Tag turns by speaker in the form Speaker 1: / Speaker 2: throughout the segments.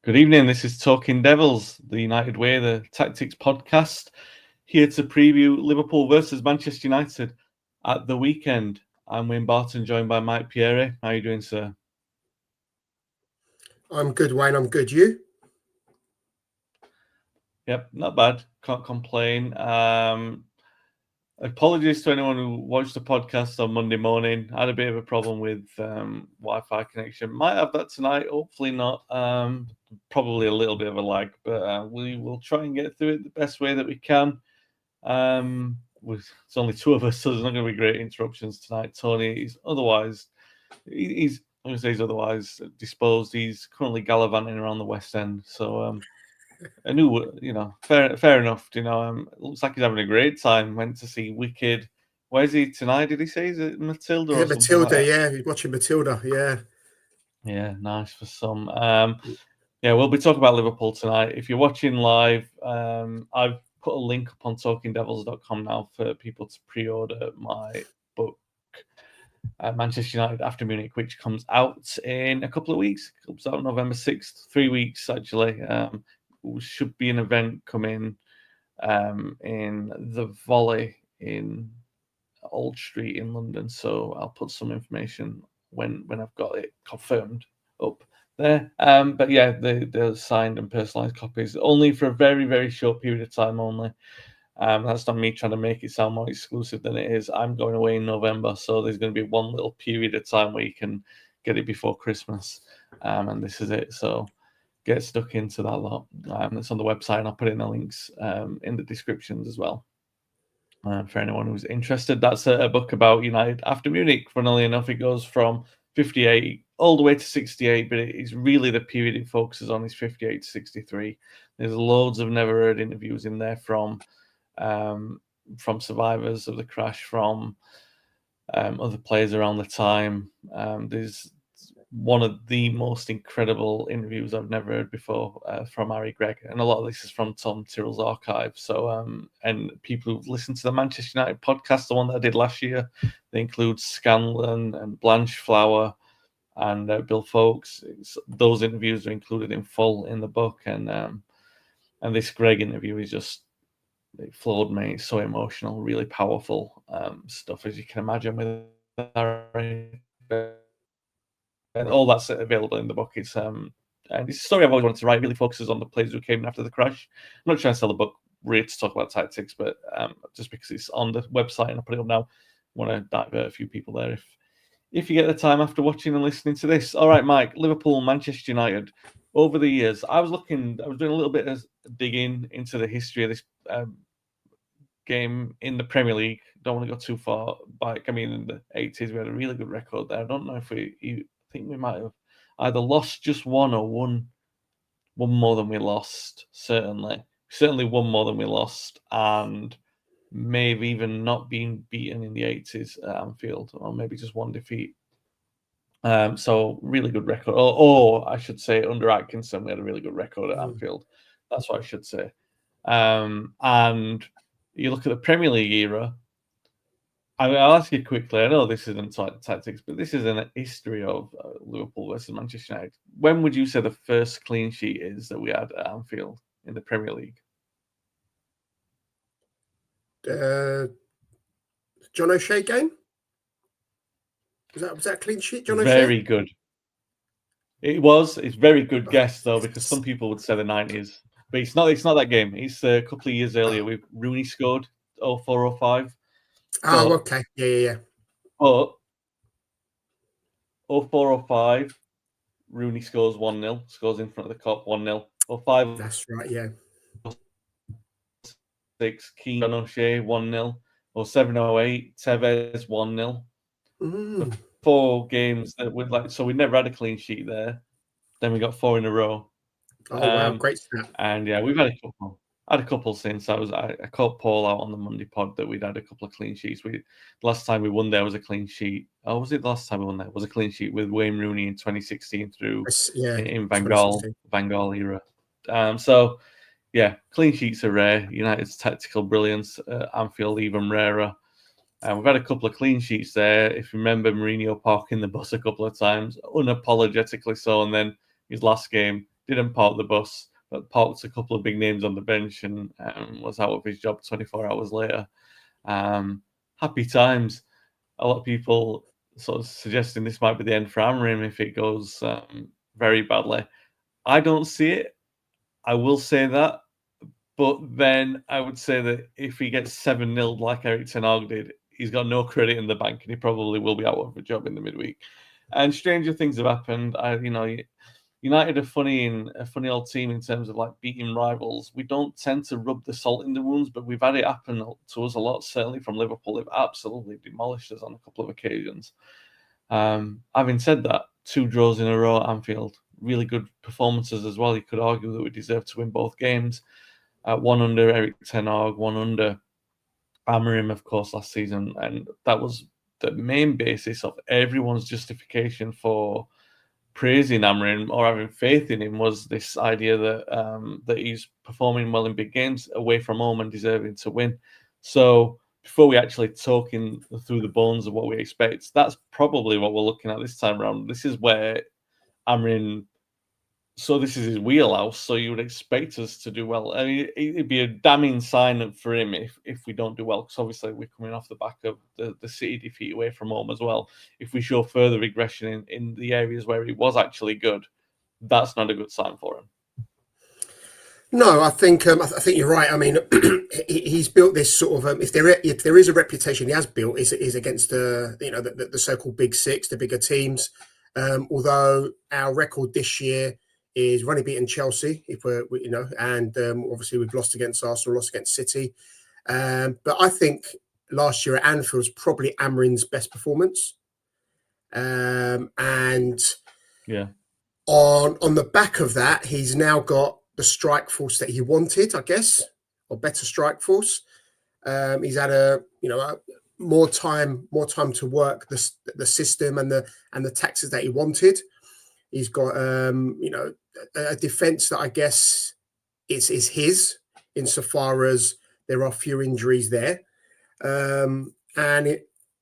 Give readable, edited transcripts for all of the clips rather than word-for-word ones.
Speaker 1: Good evening. This is Talking Devils, the United Way, the Tactics podcast, here to preview Liverpool versus Manchester United at the weekend. I'm Wayne Barton, joined by Mike Pieri. How are you doing, sir?
Speaker 2: I'm good, Wayne. I'm good. You?
Speaker 1: Yep, not bad. Can't complain. Apologies to anyone who watched the podcast on Monday morning. I had a bit of a problem with Wi-Fi connection. Might have that tonight. Hopefully not. Probably a little bit of a lag, but we will try and get through it the best way that we can. It's only two of us, so there's not going to be great interruptions tonight. Tony is otherwise, he's I'm going to say he's otherwise disposed. He's currently gallivanting around the West End, so I knew, fair enough. Looks like he's having a great time. Went to see Wicked. Where's he tonight? Did he say? Is it Matilda?
Speaker 2: Yeah,
Speaker 1: or something
Speaker 2: Matilda.
Speaker 1: like
Speaker 2: Yeah, he's watching Matilda. Yeah.
Speaker 1: Yeah, nice for some. We'll be talking about Liverpool tonight. If you're watching live, I've put a link up on talkingdevils.com now for people to pre-order my book, Manchester United After Munich, which comes out in a couple of weeks. It comes out November 6th, 3 weeks actually. Should be an event coming in the Volley in Old Street in London. So I'll put some information when I've got it confirmed up there. But yeah, they're signed and personalized copies only for a very, very short period of time only. That's not me trying to make it sound more exclusive than it is. I'm going away in November, so there's going to be one little period of time where you can get it before Christmas, and this is it. So get stuck into that lot. It's on the website, and I'll put in the links in the descriptions as well. For anyone who's interested, that's a book about United after Munich. Funnily enough, it goes from 58 all the way to 68, but it's really the period it focuses on is 58 to 63. There's loads of never heard interviews in there from survivors of the crash, from other players around the time. There's one of the most incredible interviews I've never heard before from Harry Gregg, and a lot of this is from Tom Tyrrell's archive. So, and people who've listened to the Manchester United podcast, the one that I did last year, they include Scanlon and Blanche Flower and Bill Folks. Those interviews are included in full in the book, and this Gregg interview is just, it floored me. It's so emotional, really powerful stuff, as you can imagine with Harry. And all that's available in the book. It's and it's a story I've always wanted to write. It really focuses on the players who came in after the crash. I'm not trying to sell the book really to talk about tactics, but just because it's on the website and I put it up now, I want to divert a few people there if you get the time after watching and listening to this. All right, Mike, Liverpool, Manchester United. Over the years, I was doing a little bit of digging into the history of this game in the Premier League. Don't want to go too far back. I mean, in the 80s, we had a really good record there. I don't know if I think we might have either lost just one or won more than we lost. Certainly won more than we lost, and may have even not been beaten in the 80s at Anfield, or maybe just one defeat. So really good record. Or I should say, under Atkinson, we had a really good record at Anfield. That's what I should say. And you look at the Premier League era. I'll ask you quickly. I know this isn't tactics, but this is a history of Liverpool versus Manchester United. When would you say the first clean sheet is that we had at Anfield in the Premier League?
Speaker 2: John O'Shea game? Was that a clean sheet, John O'Shea?
Speaker 1: Very good. It was. It's very good guess though, because some people would say the 90s, but it's not. It's not that game. It's a couple of years earlier. Rooney scored 04-05.
Speaker 2: Oh, okay. Yeah.
Speaker 1: But 04-05, Rooney scores 1-0, scores in front of the Kop 1-0. 05.
Speaker 2: That's right. Yeah.
Speaker 1: 6, Keane and O'Shea 1-0. 07-08, Tevez 1-0. The 4 games that we so we never had a clean sheet there. Then we got 4 in a row.
Speaker 2: Oh wow, great stat.
Speaker 1: And yeah, we've had a couple. Had a couple since. I caught Paul out on the Monday pod that we'd had a couple of clean sheets. Last time we won there was a clean sheet. Oh, was it the last time we won there? It was a clean sheet with Wayne Rooney in 2016 in Van Gaal era. So yeah, clean sheets are rare. United's tactical brilliance at Anfield even rarer. We've had a couple of clean sheets there. If you remember, Mourinho parking the bus a couple of times, unapologetically so, and then his last game, didn't park the bus, but parked a couple of big names on the bench and was out of his job 24 hours later. Happy times. A lot of people sort of suggesting this might be the end for Amorim if it goes very badly. I don't see it. I will say that. But then I would say that if he gets 7-0 like Erik ten Hag did, he's got no credit in the bank and he probably will be out of a job in the midweek. And stranger things have happened. United are a funny old team in terms of like beating rivals. We don't tend to rub the salt in the wounds, but we've had it happen to us a lot, certainly from Liverpool. They've absolutely demolished us on a couple of occasions. Having said that, 2 draws in a row at Anfield, really good performances as well. You could argue that we deserve to win both games. One under Erik ten Hag, one under Amorim, of course, last season. And that was the main basis of everyone's justification for praising Amorim or having faith in him, was this idea that he's performing well in big games away from home and deserving to win. So before we actually talking through the bones of what we expect, that's probably what we're looking at this time around. This is where Amorim... So this is his wheelhouse, so you would expect us to do well. I mean, it'd be a damning sign for him if we don't do well, because obviously we're coming off the back of the City defeat away from home as well. If we show further regression in the areas where he was actually good, that's not a good sign for him.
Speaker 2: No, I think you're right. I mean, he's built this sort of if there is a reputation he has built is against the so-called big six, the bigger teams. Although our record this year is running beating Chelsea, and obviously we've lost against Arsenal, lost against City. But I think last year at Anfield was probably Amorim's best performance. And
Speaker 1: yeah,
Speaker 2: on the back of that, he's now got the strike force that he wanted, I guess, or better strike force. He's had more time to work the system and the tactics that he wanted. He's got a defense that I guess is his, insofar as there are few injuries there, and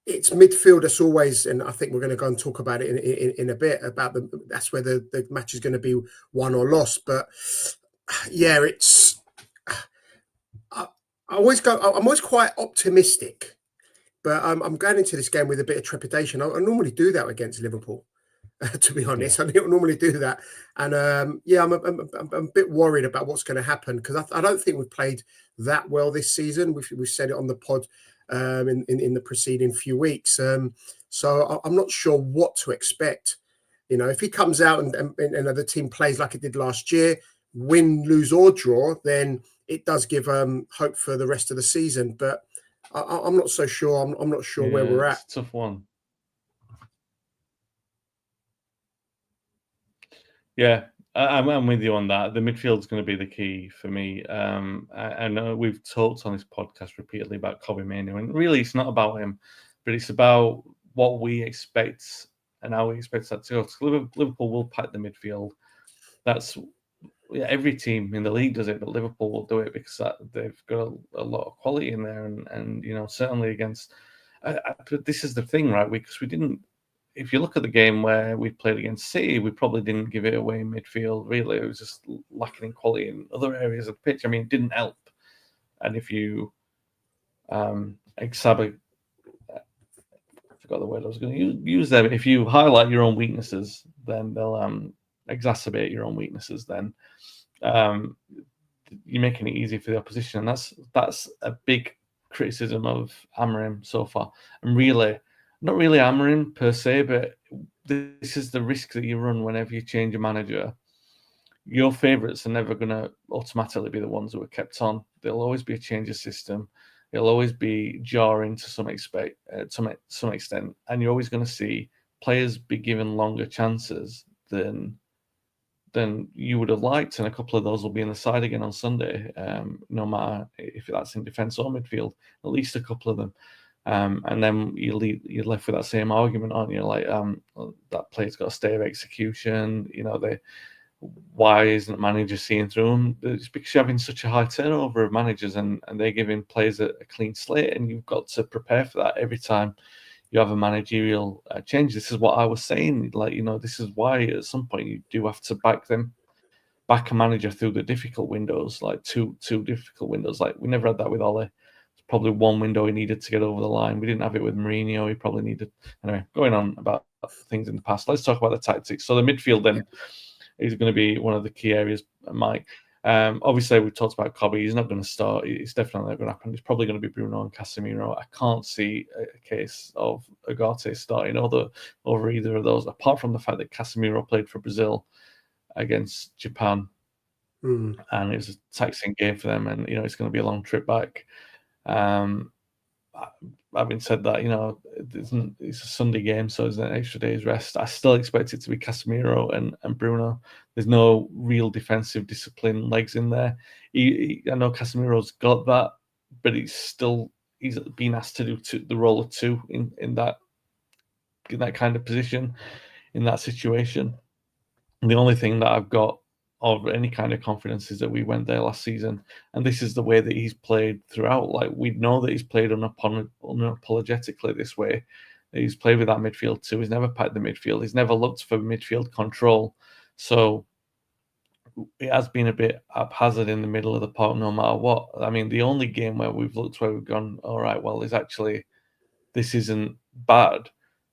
Speaker 2: it's midfield that's always, and I think we're going to go and talk about it in a bit about that's where the match is going to be won or lost. But yeah, I'm always quite optimistic, but I'm going into this game with a bit of trepidation. I normally do that against Liverpool. To be honest, I don't normally do that, and I'm a bit worried about what's going to happen, because I don't think we've played that well this season. We've said it on the pod in the preceding few weeks, so I'm not sure what to expect. If he comes out and the team plays like it did last year, win, lose or draw, then it does give hope for the rest of the season. But I'm not so sure. I'm not sure where we're at.
Speaker 1: It's a tough one. Yeah, I'm with you on that. The midfield's going to be the key for me. I know we've talked on this podcast repeatedly about Kobe Mainoo, and really it's not about him, but it's about what we expect and how we expect that to go. Liverpool will pack the midfield. That's every team in the league does it, but Liverpool will do it because they've got a lot of quality in there, and certainly against. But this is the thing, right? Because we didn't. If you look at the game where we played against City, we probably didn't give it away in midfield, really. It was just lacking in quality in other areas of the pitch. I mean, it didn't help. And if you I forgot the word I was going to use there, but if you highlight your own weaknesses, then they'll exacerbate your own weaknesses. Then you're making it easy for the opposition. And that's a big criticism of Amorim so far. And really, not really Amorim per se, but this is the risk that you run whenever you change a manager. Your favourites are never going to automatically be the ones who are kept on. There'll always be a change of system. It'll always be jarring to some extent, and you're always going to see players be given longer chances than you would have liked, and a couple of those will be in the side again on Sunday, no matter if that's in defence or midfield, at least a couple of them. And then you're left with that same argument, aren't you? Like that player's got a stay of execution. Why isn't the manager seeing through them? It's because you're having such a high turnover of managers, and they're giving players a clean slate, and you've got to prepare for that every time you have a managerial change. This is what I was saying. This is why at some point you do have to back them back a manager through the difficult windows, like two difficult windows. Like we never had that with Ole. It's probably one window he needed to get over the line. We didn't have it with Mourinho. He probably needed. Anyway, going on about things in the past. Let's talk about the tactics. So the midfield then is going to be one of the key areas, Mike. Obviously, we talked about Kobe. He's not going to start. It's definitely not going to happen. It's probably going to be Bruno and Casemiro. I can't see a case of Ugarte starting over either of those, apart from the fact that Casemiro played for Brazil against Japan, and it was a taxing game for them, and it's going to be a long trip back. Having said that, it's a Sunday game, so it's an extra day's rest. I still expect it to be Casemiro and Bruno. There's no real defensive discipline legs in there. I know Casemiro's got that, but he's been asked to do the role of two in that kind of position, in that situation. And the only thing that I've got of any kind of confidence is that we went there last season, and this is the way that he's played throughout. Like, we know that he's played unapologetically this way. He's played with that midfield too. He's never packed the midfield. He's never looked for midfield control. So it has been a bit haphazard in the middle of the park, no matter what. I mean, the only game where we've gone, all right, well, this isn't bad,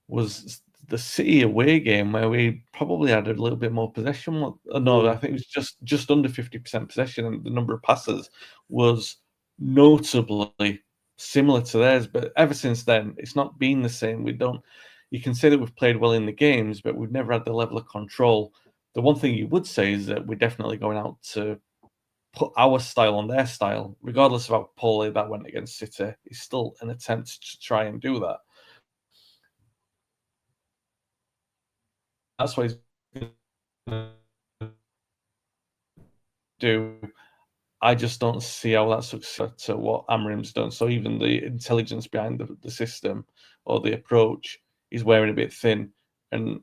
Speaker 1: was the City away game, where we probably had a little bit more possession. No, I think it was just under 50% possession, and the number of passes was notably similar to theirs. But ever since then, it's not been the same. You can say that we've played well in the games, but we've never had the level of control. The one thing you would say is that we're definitely going out to put our style on their style, regardless of how poorly that went against City. It's still an attempt to try and do that. That's what he's going to do. I just don't see how that's successful to what Amorim's done. So even the intelligence behind the system or the approach is wearing a bit thin. And,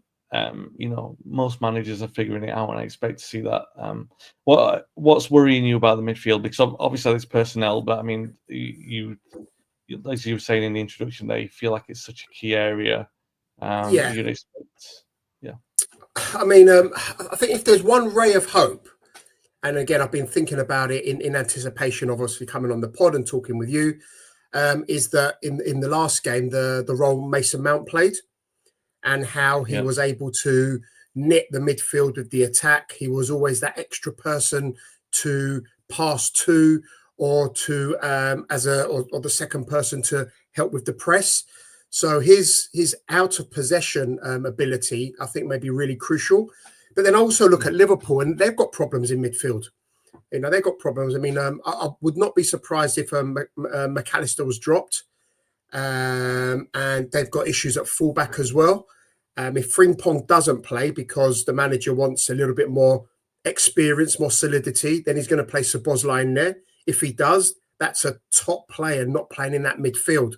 Speaker 1: most managers are figuring it out, and I expect to see that. What's worrying you about the midfield? Because obviously there's personnel, but I mean, you as you were saying in the introduction there, you feel like it's such a key area. You'd expect,
Speaker 2: I mean, I think if there's one ray of hope, and again, I've been thinking about it in anticipation of obviously coming on the pod and talking with you, is that in the last game, the role Mason Mount played, and how he was able to knit the midfield with the attack. He was always that extra person to pass to, or to or the second person to help with the press. So his out of possession ability, I think, may be really crucial. But then also look at Liverpool, and they've got problems in midfield. They've got problems. I mean, I would not be surprised if McAllister was dropped, and they've got issues at fullback as well. If Frimpong doesn't play because the manager wants a little bit more experience, more solidity, then he's going to play Szoboszlai in there. If he does, that's a top player not playing in that midfield.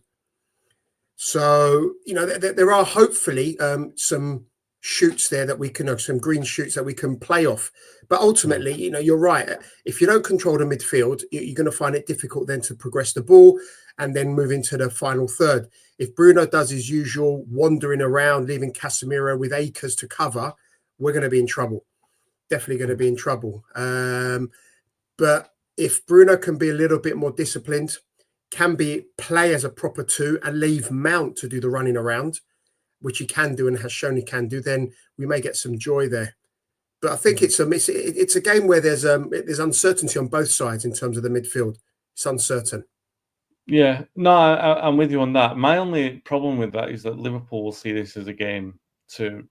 Speaker 2: So, there are hopefully some shoots there that we can, some green shoots that we can play off. But ultimately, you're right. If you don't control the midfield, you're going to find it difficult then to progress the ball and then move into the final third. If Bruno does his usual wandering around, leaving Casemiro with acres to cover, we're going to be in trouble. Definitely going to be in trouble. But if Bruno can be a little bit more disciplined, can play as a proper two and leave Mount to do the running around, which he can do and has shown he can do, then we may get some joy there. But I think it's a game where there's uncertainty on both sides in terms of the midfield. It's uncertain.
Speaker 1: Yeah, no, I'm with you on that. My only problem with that is that Liverpool will see this as a game to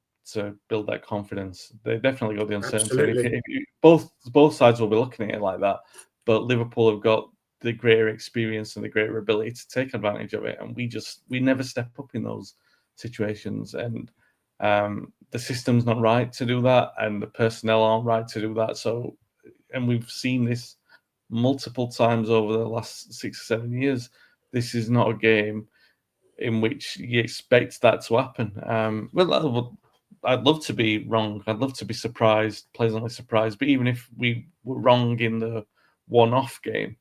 Speaker 1: build that confidence. They definitely got the uncertainty. Both sides will be looking at it like that, but Liverpool have got the greater experience and the greater ability to take advantage of it, and we never step up in those situations, and the system's not right to do that, and the personnel aren't right to do that. So, and we've seen this multiple times over the last 6 or 7 years. This is not a game in which you expect that to happen. Well, I'd love to be wrong. I'd love to be pleasantly surprised. But even if we were wrong in the one-off game,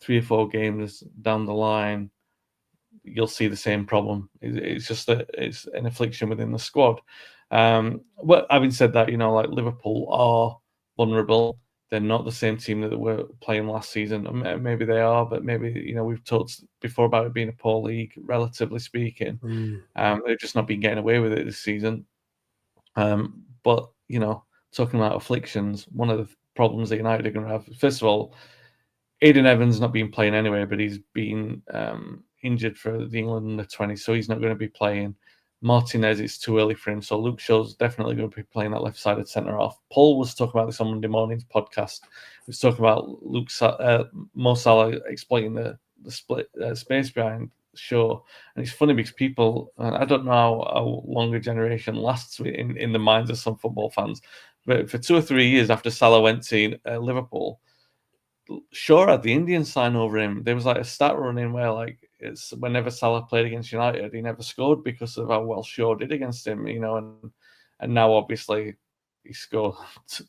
Speaker 1: 3 or 4 games down the line, you'll see the same problem. It's just that it's an affliction within the squad. Having said that, like Liverpool are vulnerable. They're not the same team that were playing last season. Maybe they are, but maybe, we've talked before about it being a poor league, relatively speaking. They've just not been getting away with it this season. But, talking about afflictions, one of the problems that United are going to have, first of all, Aiden Evans not been playing anyway, but he's been injured for the England under-20, so he's not going to be playing. Martinez, it's too early for him, so Luke Shaw's definitely going to be playing that left-sided centre-half. Paul was talking about this on Monday morning's podcast. He was talking about Mo Salah exploiting the split space behind Shaw. And it's funny because people, I don't know how long a generation lasts in the minds of some football fans, but for 2 or 3 years after Salah went to Liverpool, Shaw had the Indian sign over him. There was like a stat running where it's whenever Salah played against United, he never scored because of how well Shaw did against him, and now obviously he scored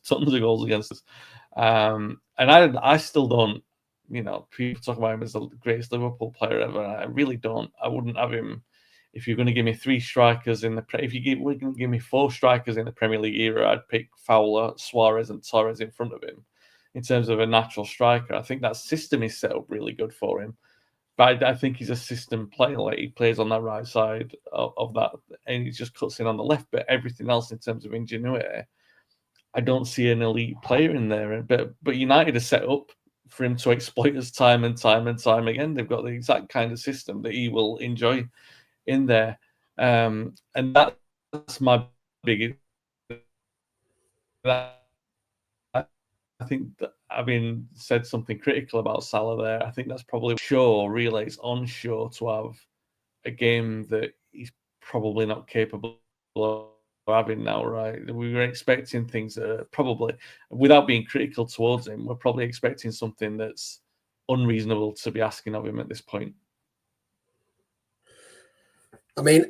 Speaker 1: tons of goals against us. And I still don't, people talk about him as the greatest Liverpool player ever. I really don't. I wouldn't have him. If you're going to give me 3 strikers if you were going to give me 4 strikers in the Premier League era, I'd pick Fowler, Suarez, and Torres in front of him. In terms of a natural striker, I think that system is set up really good for him. But I think he's a system player. Like, he plays on that right side of that, and he just cuts in on the left. But everything else in terms of ingenuity, I don't see an elite player in there. But United are set up for him to exploit us time and time and time again. They've got the exact kind of system that he will enjoy in there, and that's my biggest. I think that having said something critical about Salah there, I think that's probably Shaw relays on Shaw to have a game that he's probably not capable of having now, right? We were expecting things that are probably, without being critical towards him, we're probably expecting something that's unreasonable to be asking of him at this point.
Speaker 2: I mean,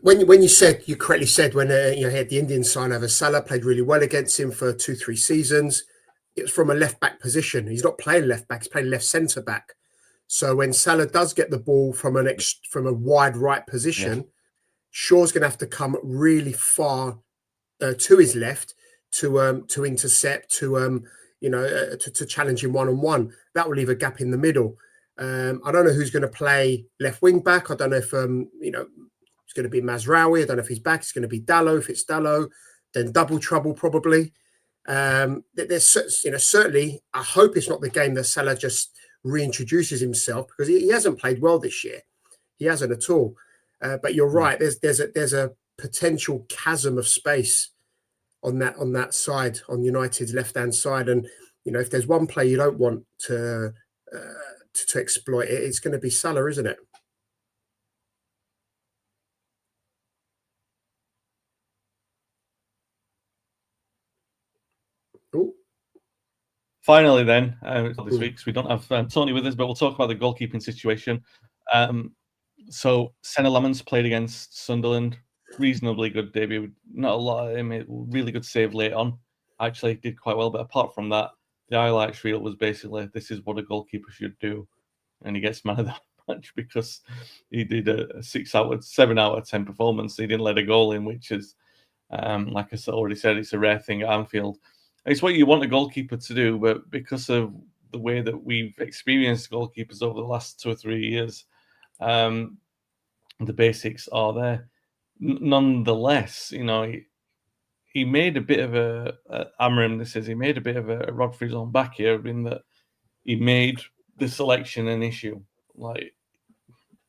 Speaker 2: when you correctly said when he had the Indian sign over, Salah played really well against him for 2-3 seasons. It was from a left back position. He's not playing left back; he's playing left centre back. So when Salah does get the ball from a wide right position, Shaw's going to have to come really far to his left to intercept, to challenge him 1-on-1. That will leave a gap in the middle. I don't know who's going to play left wing back. I don't know if it's going to be Mazraoui. I don't know if he's back. It's going to be Dalot. If it's Dalot, then double trouble probably. There's certainly. I hope it's not the game that Salah just reintroduces himself, because he hasn't played well this year. He hasn't at all. But you're right. There's a potential chasm of space on that side, on United's left hand side, and if there's one player you don't want to exploit it, it's going to be Salah, isn't it? Ooh.
Speaker 1: Finally, then, this week, so we don't have Tony with us, but we'll talk about the goalkeeping situation. So, Senna Lemons played against Sunderland. Reasonably good debut. Not a lot of him. Really good save late on. Actually, did quite well. But apart from that, the highlights reel was basically, this is what a goalkeeper should do. And he gets man of the match because he did a 7 out of 10 performance. He didn't let a goal in, which is, like I already said, it's a rare thing at Anfield. It's what you want a goalkeeper to do, but because of the way that we've experienced goalkeepers over the last 2 or 3 years, the basics are there. Nonetheless, he made a bit of a Amram. He made a bit of a rod for his own back here, in that he made the selection an issue.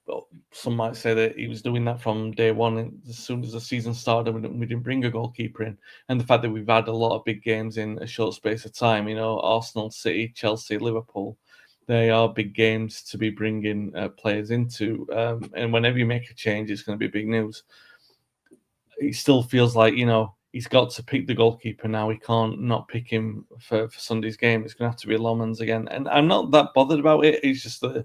Speaker 1: Well, some might say that he was doing that from day one. And as soon as the season started, we didn't bring a goalkeeper in. And the fact that we've had a lot of big games in a short space of time, Arsenal, City, Chelsea, Liverpool, they are big games to be bringing players into. And whenever you make a change, it's going to be big news. It still feels like, he's got to pick the goalkeeper now. He can't not pick him for Sunday's game. It's going to have to be Lomans again. And I'm not that bothered about it. It's just I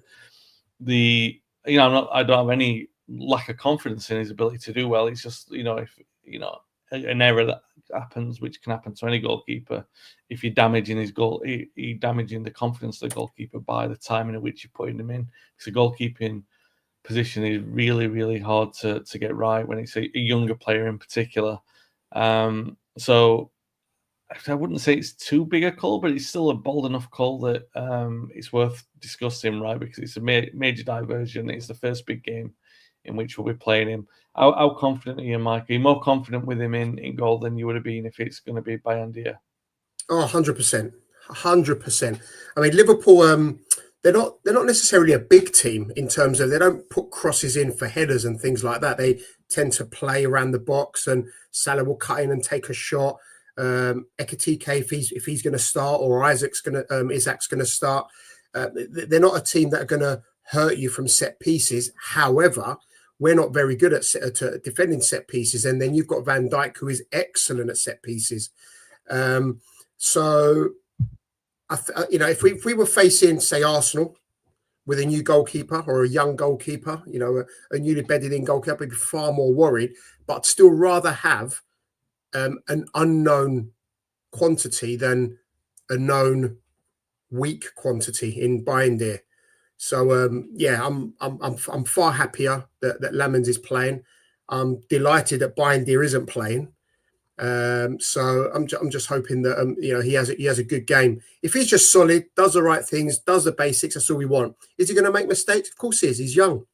Speaker 1: don't have any lack of confidence in his ability to do well. It's just, if an error that happens, which can happen to any goalkeeper, if you're damaging his goal, you're damaging the confidence of the goalkeeper by the timing in which you're putting him in. Because the goalkeeping position is really, really hard to get right when it's a younger player in particular. So I wouldn't say it's too big a call, but it's still a bold enough call that it's worth discussing, right? Because it's a major diversion. It's the first big game in which we'll be playing him. How confident are you, Mike? Are you more confident with him in goal than you would have been if it's going to be Bayandia?
Speaker 2: Oh, 100%. 100%. I mean, Liverpool, they're not necessarily a big team in terms of they don't put crosses in for headers and things like that. They tend to play around the box, and Salah will cut in and take a shot. Ekitike, if he's going to start, or Isaac's going to start. They're not a team that are going to hurt you from set pieces. However, we're not very good at defending set pieces, and then you've got Van Dijk, who is excellent at set pieces. So, if we were facing, say, Arsenal with a new goalkeeper or a young goalkeeper, a newly bedded in goalkeeper, I'd be far more worried. But I'd still rather have an unknown quantity than a known weak quantity in Bayandia. So I'm far happier that Lamens is playing. I'm delighted that Bayandia isn't playing. So I'm just hoping that he has a good game. If he's just solid, does the right things, does the basics, that's all we want. Is he going to make mistakes? Of course he is. He's young,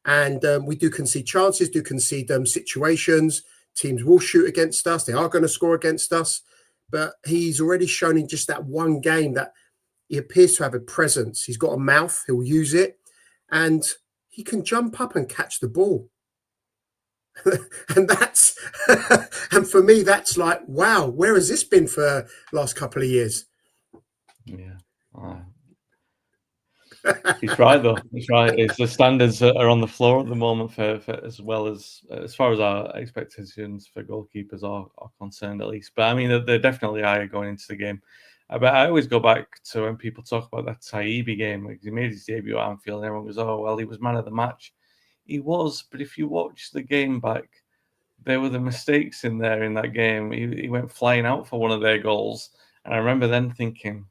Speaker 2: and we do concede chances, do concede situations. Teams will shoot against us. They are going to score against us, but he's already shown in just that one game that he appears to have a presence. He's got a mouth. He'll use it, and he can jump up and catch the ball. and that's and for me that's like, wow, where has this been for the last couple of years?
Speaker 1: He's right though. He's right. It's the standards that are on the floor at the moment for as well as far as our expectations for goalkeepers are concerned, at least. But I mean, they're definitely higher going into the game. But I always go back to when people talk about that Taibbi game. Like, he made his debut at Anfield, and everyone goes, "Oh well, he was man of the match." He was, but if you watch the game back, there were the mistakes in there in that game. He went flying out for one of their goals, and I remember then thinking,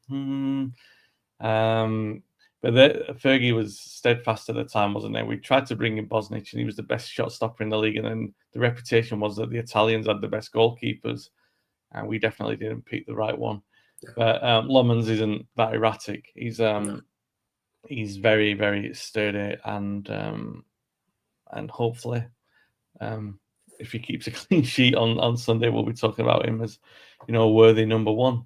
Speaker 1: but Fergie was steadfast at the time, wasn't he? We tried to bring in Bosnich, and he was the best shot stopper in the league, and then the reputation was that the Italians had the best goalkeepers, and we definitely didn't pick the right one. But Lamens isn't that erratic. He's very, very sturdy, and hopefully, if he keeps a clean sheet on Sunday, we'll be talking about him as, a worthy number one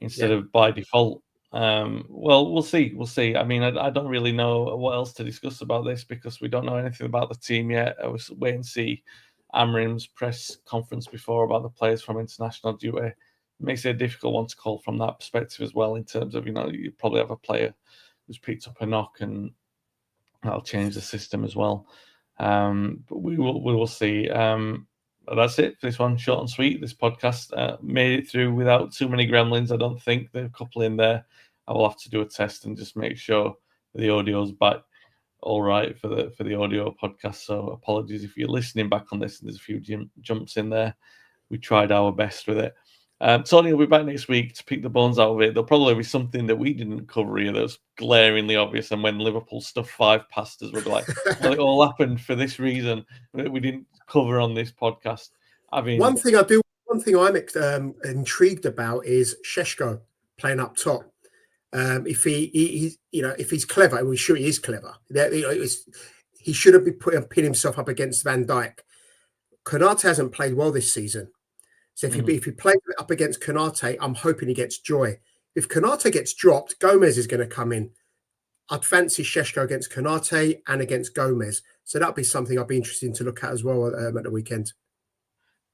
Speaker 1: instead of by default. Well, we'll see. I mean, I don't really know what else to discuss about this because we don't know anything about the team yet. I was waiting to see Amrim's press conference before about the players from international duty. It makes it a difficult one to call from that perspective as well, in terms of, you probably have a player who's picked up a knock, and that'll change the system as well. But we will see. That's it for this one, short and sweet. This podcast made it through without too many gremlins. I don't think there are a couple in there. I will have to do a test and just make sure the audio's back all right for the audio podcast. So apologies if you're listening back on this and there's a few jumps in there. We tried our best with it. Tony will be back next week to pick the bones out of it. There'll probably be something that we didn't cover here that's glaringly obvious. And when Liverpool stuff 5 past us, we'll be like, well, it all happened for this reason that we didn't cover on this podcast. I mean,
Speaker 2: one thing I'm intrigued about is Šeško playing up top. If if he's clever, and we're sure he is clever, he shouldn't be putting himself up against Van Dijk. Konate hasn't played well this season. So if he plays up against Konate, I'm hoping he gets joy. If Konate gets dropped, Gomez is going to come in. I'd fancy Šeško against Konate and against Gomez. So that'd be something I'd be interested to look at as well at the weekend.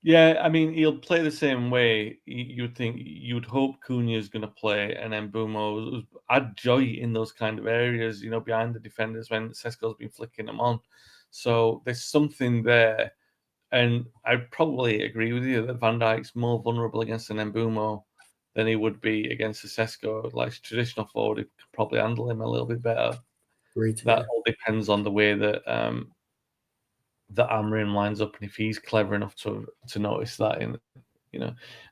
Speaker 1: Yeah, I mean, he'll play the same way. You'd hope Cunha is going to play, and then Mbeumo add joy in those kind of areas, behind the defenders when Sesko's been flicking them on. So there's something there. And I probably agree with you that Van Dijk's more vulnerable against an Mbeumo than he would be against a Šeško. Like traditional forward, he could probably handle him a little bit better. That all depends on the way that that Amrim lines up, and if he's clever enough to notice that. And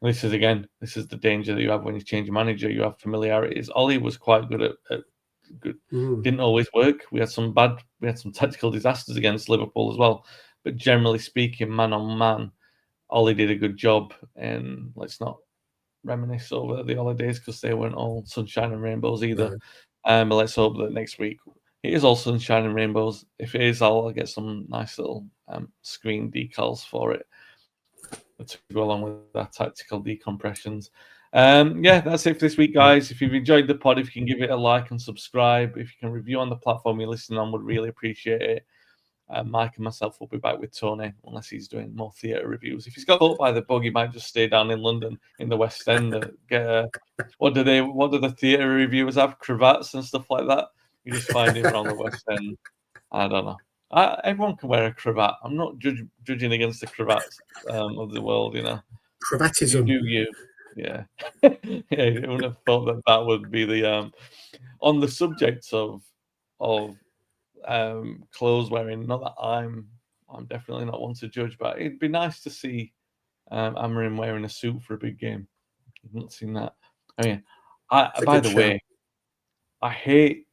Speaker 1: this is the danger that you have when you change a manager. You have familiarities. Ollie was quite good at good. Didn't always work. We had some tactical disasters against Liverpool as well. But generally speaking, man on man, Ollie did a good job, and let's not reminisce over the holidays because they weren't all sunshine and rainbows either.
Speaker 2: No.
Speaker 1: But let's hope that next week it is all sunshine and rainbows. If it is, I'll get some nice little screen decals for it to go along with our tactical decompressions. Yeah, that's it for this week, guys. If you've enjoyed the pod, if you can give it a like and subscribe, if you can review on the platform you're listening on, would really appreciate it. Mike and myself will be back with Tony, unless he's doing more theatre reviews. If he's got caught by the bug, he might just stay down in London in the West End. What do the theatre reviewers have? Cravats and stuff like that. You just find him around the West End. I don't know. Everyone can wear a cravat. I'm not judging against the cravats of the world, you know.
Speaker 2: Cravatism.
Speaker 1: You do you. Yeah. Yeah, you wouldn't have thought that would be the on the subject of clothes wearing. Not that I'm definitely not one to judge, but it'd be nice to see Amarin wearing a suit for a big game. I've not seen that. I mean, by the way, I hate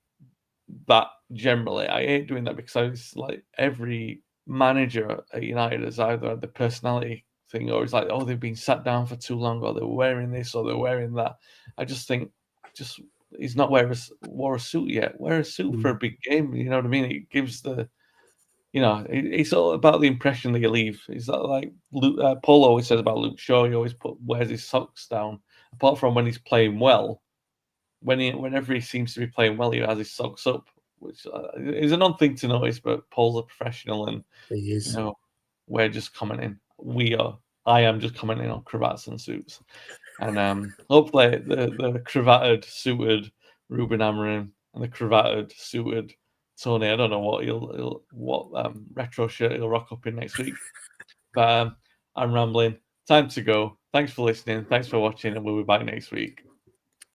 Speaker 1: that generally. I hate doing that because it's like every manager at United has either had the personality thing or it's like, oh, they've been sat down for too long, or they're wearing this or they're wearing that. I just think, he's not wore a suit yet. Wear a suit for a big game. You know what I mean? It gives it's all about the impression that you leave. Is that like Paul always says about Luke Shaw? He always wears his socks down. Apart from when he's playing well, whenever he seems to be playing well, he has his socks up, which is an odd thing to notice. But Paul's a professional, and
Speaker 2: he is.
Speaker 1: We're just commenting. I am just commenting on cravats and suits, and hopefully the cravatted, suited Ruben Amorim and the cravatted, suited Tony. I don't know what retro shirt he'll rock up in next week, but I'm rambling. Time to go. Thanks for listening. Thanks for watching, and we'll be back next week.